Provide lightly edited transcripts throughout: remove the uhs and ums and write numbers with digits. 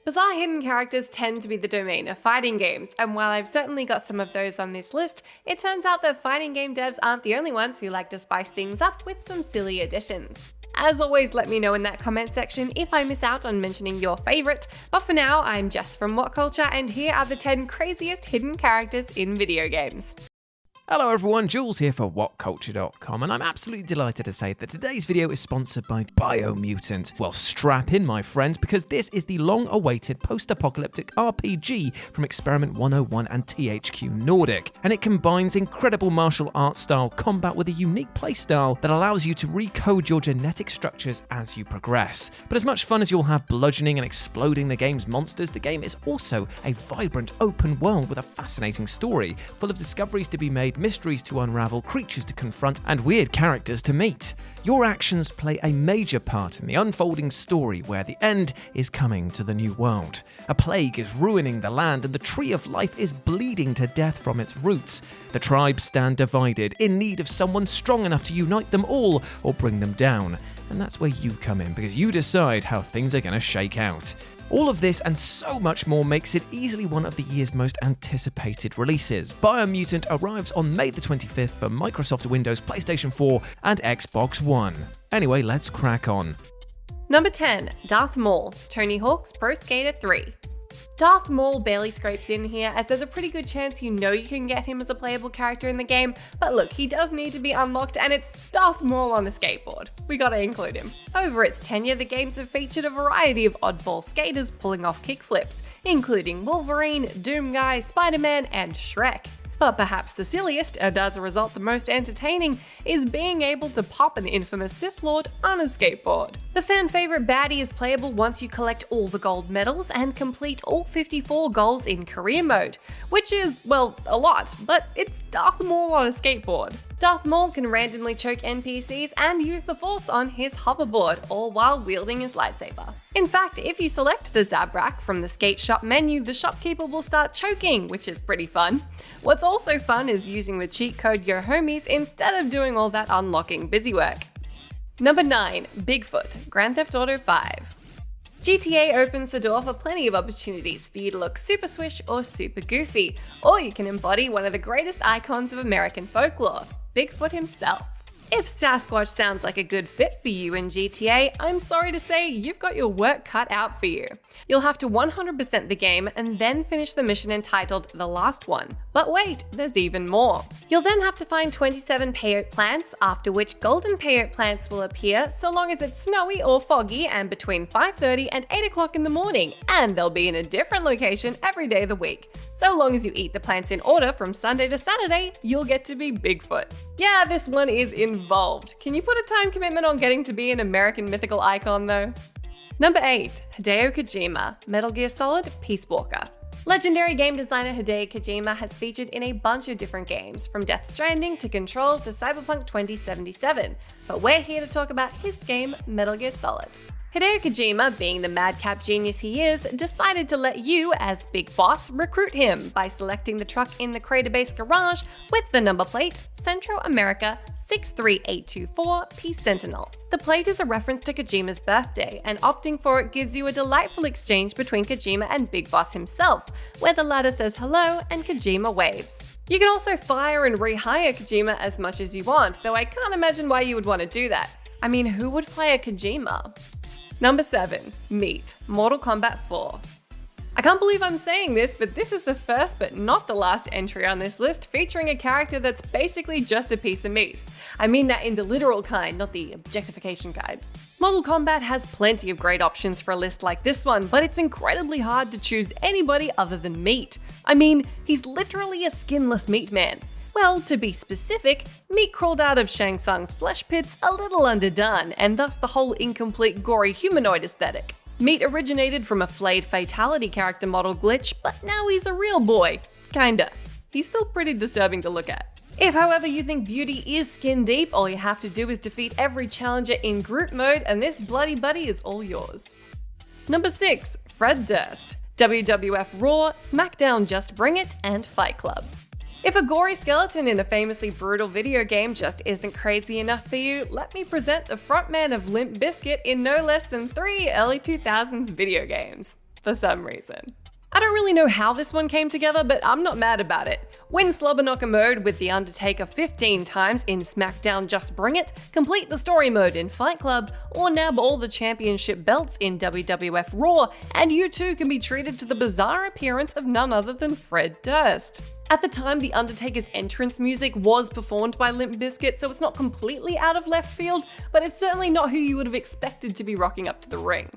Bizarre hidden characters tend to be the domain of fighting games, and while I've certainly got some of those on this list, it turns out that fighting game devs aren't the only ones who like to spice things up with some silly additions. As always, let me know in that comment section if I miss out on mentioning your favourite, but for now, I'm Jess from WhatCulture, and here are the 10 craziest hidden characters in video games. Hello everyone, Jules here for WhatCulture.com, and I'm absolutely delighted to say that today's video is sponsored by Biomutant. Well, strap in my friends, because this is the long-awaited post-apocalyptic RPG from Experiment 101 and THQ Nordic, and it combines incredible martial arts style combat with a unique playstyle that allows you to recode your genetic structures as you progress. But as much fun as you'll have bludgeoning and exploding the game's monsters, the game is also a vibrant open world with a fascinating story, full of discoveries to be made, mysteries to unravel, creatures to confront, and weird characters to meet. Your actions play a major part in the unfolding story where the end is coming to the new world. A plague is ruining the land and the tree of life is bleeding to death from its roots. The tribes stand divided, in need of someone strong enough to unite them all or bring them down. And that's where you come in, because you decide how things are going to shake out. All of this and so much more makes it easily one of the year's most anticipated releases. Biomutant arrives on May the 25th for Microsoft Windows, PlayStation 4 and Xbox One. Anyway, let's crack on. Number 10. Darth Maul, Tony Hawk's Pro Skater 3. Darth Maul barely scrapes in here, as there's a pretty good chance you know you can get him as a playable character in the game, but look, he does need to be unlocked, and it's Darth Maul on a skateboard. We gotta include him. Over its tenure, the games have featured a variety of oddball skaters pulling off kickflips, including Wolverine, Doomguy, Spider-Man, and Shrek. But perhaps the silliest, and as a result the most entertaining, is being able to pop an infamous Sith Lord on a skateboard. The fan favourite baddie is playable once you collect all the gold medals and complete all 54 goals in career mode, which is, well, a lot, but it's Darth Maul on a skateboard. Darth Maul can randomly choke NPCs and use the Force on his hoverboard, all while wielding his lightsaber. In fact, if you select the Zabrak from the skate shop menu, the shopkeeper will start choking, which is pretty fun. What's also fun is using the cheat code YoHomies instead of doing all that unlocking busywork. Number 9. Bigfoot, Grand Theft Auto 5. GTA opens the door for plenty of opportunities for you to look super swish or super goofy, or you can embody one of the greatest icons of American folklore, Bigfoot himself. If Sasquatch sounds like a good fit for you in GTA, I'm sorry to say you've got your work cut out for you. You'll have to 100% the game and then finish the mission entitled The Last One. But wait, there's even more. You'll then have to find 27 peyote plants, after which golden peyote plants will appear so long as it's snowy or foggy and between 5:30 and 8 o'clock in the morning, and they'll be in a different location every day of the week. So long as you eat the plants in order from Sunday to Saturday, you'll get to be Bigfoot. Yeah, this one is involved. Can you put a time commitment on getting to be an American mythical icon though? Number 8. Hideo Kojima, Metal Gear Solid Peace Walker. Legendary game designer Hideo Kojima has featured in a bunch of different games, from Death Stranding to Control to Cyberpunk 2077, but we're here to talk about his game, Metal Gear Solid. Hideo Kojima, being the madcap genius he is, decided to let you, as Big Boss, recruit him by selecting the truck in the Crater Base garage with the number plate Central America 63824 Peace Sentinel. The plate is a reference to Kojima's birthday, and opting for it gives you a delightful exchange between Kojima and Big Boss himself, where the latter says hello and Kojima waves. You can also fire and rehire Kojima as much as you want, though I can't imagine why you would want to do that. I mean, who would fire Kojima? Number 7. Meat, Mortal Kombat 4. I can't believe I'm saying this, but this is the first but not the last entry on this list featuring a character that's basically just a piece of meat. I mean that in the literal kind, not the objectification kind. Mortal Kombat has plenty of great options for a list like this one, but it's incredibly hard to choose anybody other than Meat. I mean, he's literally a skinless meat man. Well, to be specific, Meat crawled out of Shang Tsung's flesh pits a little underdone, and thus the whole incomplete gory humanoid aesthetic. Meat originated from a flayed fatality character model glitch, but now he's a real boy. Kinda. He's still pretty disturbing to look at. If, however, you think beauty is skin deep, all you have to do is defeat every challenger in group mode, and this bloody buddy is all yours. Number 6. Fred Durst, WWF Raw, SmackDown Just Bring It, and Fight Club. If a gory skeleton in a famously brutal video game just isn't crazy enough for you, let me present the frontman of Limp Bizkit in no less than 3 early 2000s video games. for some reason. I don't really know how this one came together, but I'm not mad about it. Win Slobberknocker mode with The Undertaker 15 times in SmackDown Just Bring It, complete the story mode in Fight Club, or nab all the championship belts in WWF Raw, and you too can be treated to the bizarre appearance of none other than Fred Durst. At the time, The Undertaker's entrance music was performed by Limp Bizkit, so it's not completely out of left field, but it's certainly not who you would have expected to be rocking up to the ring.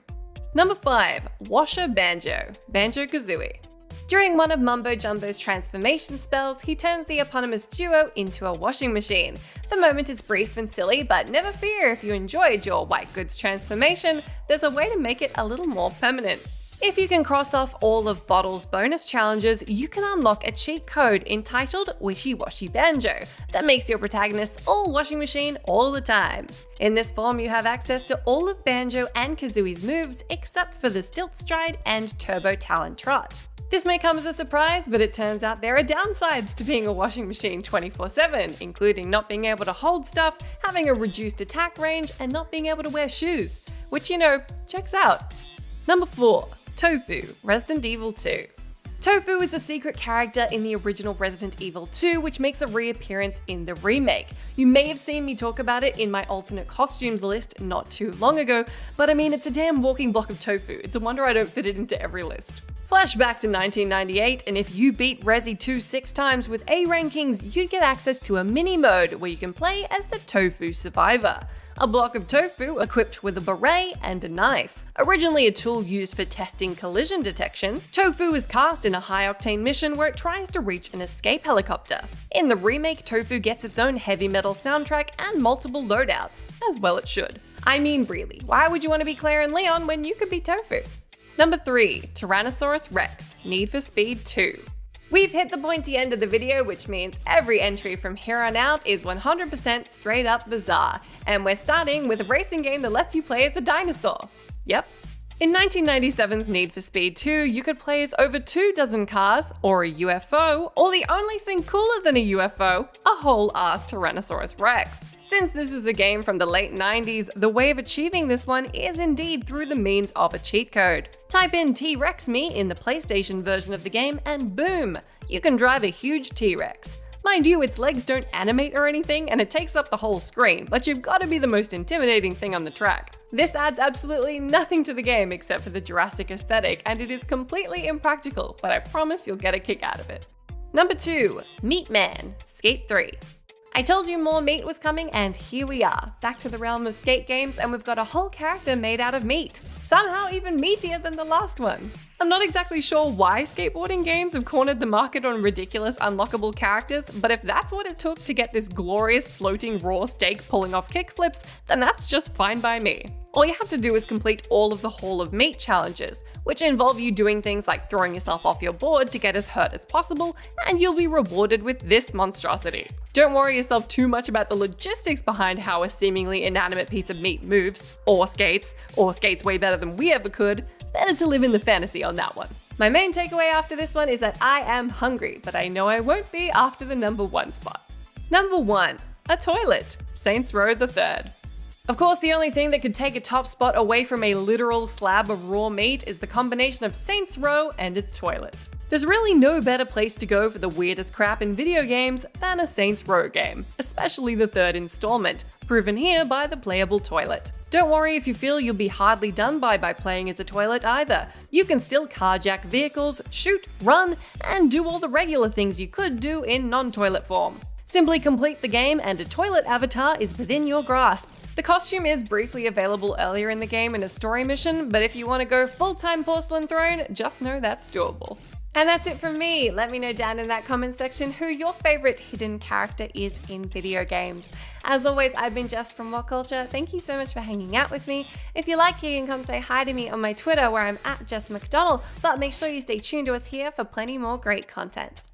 Number 5. Washer Banjo, BANJO-KAZOOIE. During one of Mumbo Jumbo's transformation spells, he turns the eponymous duo into a washing machine. The moment is brief and silly, but never fear, if you enjoyed your white goods transformation, there's a way to make it a little more permanent. If you can cross off all of Bottle's bonus challenges, you can unlock a cheat code entitled Wishy Washy Banjo that makes your protagonists all washing machine all the time. In this form, you have access to all of Banjo and Kazooie's moves except for the Stilt Stride and Turbo Talon Trot. This may come as a surprise, but it turns out there are downsides to being a washing machine 24/7, including not being able to hold stuff, having a reduced attack range, and not being able to wear shoes, which, checks out. Number 4. Tofu, Resident Evil 2. Tofu is a secret character in the original Resident Evil 2, which makes a reappearance in the remake. You may have seen me talk about it in my alternate costumes list not too long ago, but it's a damn walking block of tofu. It's a wonder I don't fit it into every list. Flashback to 1998, and if you beat Resi 2 6 times with A rankings, you'd get access to a mini mode where you can play as the Tofu Survivor. A block of tofu equipped with a beret and a knife. Originally a tool used for testing collision detection, Tofu is cast in a high-octane mission where it tries to reach an escape helicopter. In the remake, Tofu gets its own heavy metal soundtrack and multiple loadouts, as well it should. Really, why would you want to be Claire and Leon when you could be Tofu? Number 3. Tyrannosaurus Rex, Need for Speed 2. We've hit the pointy end of the video, which means every entry from here on out is 100% straight up bizarre, and we're starting with a racing game that lets you play as a dinosaur. Yep. In 1997's Need for Speed 2, you could play as over 24 cars, or a UFO, or the only thing cooler than a UFO, a whole-ass Tyrannosaurus Rex. Since this is a game from the late 90s, the way of achieving this one is indeed through the means of a cheat code. Type in T-Rex Me in the PlayStation version of the game and boom, you can drive a huge T-Rex. Mind you, its legs don't animate or anything and it takes up the whole screen, but you've got to be the most intimidating thing on the track. This adds absolutely nothing to the game except for the Jurassic aesthetic, and it is completely impractical, but I promise you'll get a kick out of it. Number 2. Meat Man, Skate 3. I told you more meat was coming, and here we are, back to the realm of skate games, and we've got a whole character made out of meat. Somehow even meatier than the last one. I'm not exactly sure why skateboarding games have cornered the market on ridiculous unlockable characters, but if that's what it took to get this glorious floating raw steak pulling off kickflips, then that's just fine by me. All you have to do is complete all of the Hall of Meat challenges, which involve you doing things like throwing yourself off your board to get as hurt as possible, and you'll be rewarded with this monstrosity. Don't worry yourself too much about the logistics behind how a seemingly inanimate piece of meat moves, or skates way better than we ever could. Better to live in the fantasy on that one. My main takeaway after this one is that I am hungry, but I know I won't be after the number 1 spot. Number 1. A toilet, Saints Row the Third. Of course, the only thing that could take a top spot away from a literal slab of raw meat is the combination of Saints Row and a toilet. There's really no better place to go for the weirdest crap in video games than a Saints Row game, especially the 3rd installment, proven here by the playable toilet. Don't worry if you feel you'll be hardly done by playing as a toilet either. You can still carjack vehicles, shoot, run, and do all the regular things you could do in non-toilet form. Simply complete the game and a toilet avatar is within your grasp. The costume is briefly available earlier in the game in a story mission, but if you want to go full-time porcelain throne, just know that's doable. And that's it from me. Let me know down in that comment section who your favorite hidden character is in video games. As always, I've been Jess from WhatCulture. Thank you so much for hanging out with me. If you like, you can come say hi to me on my Twitter where I'm @JessMcDonald, but make sure you stay tuned to us here for plenty more great content.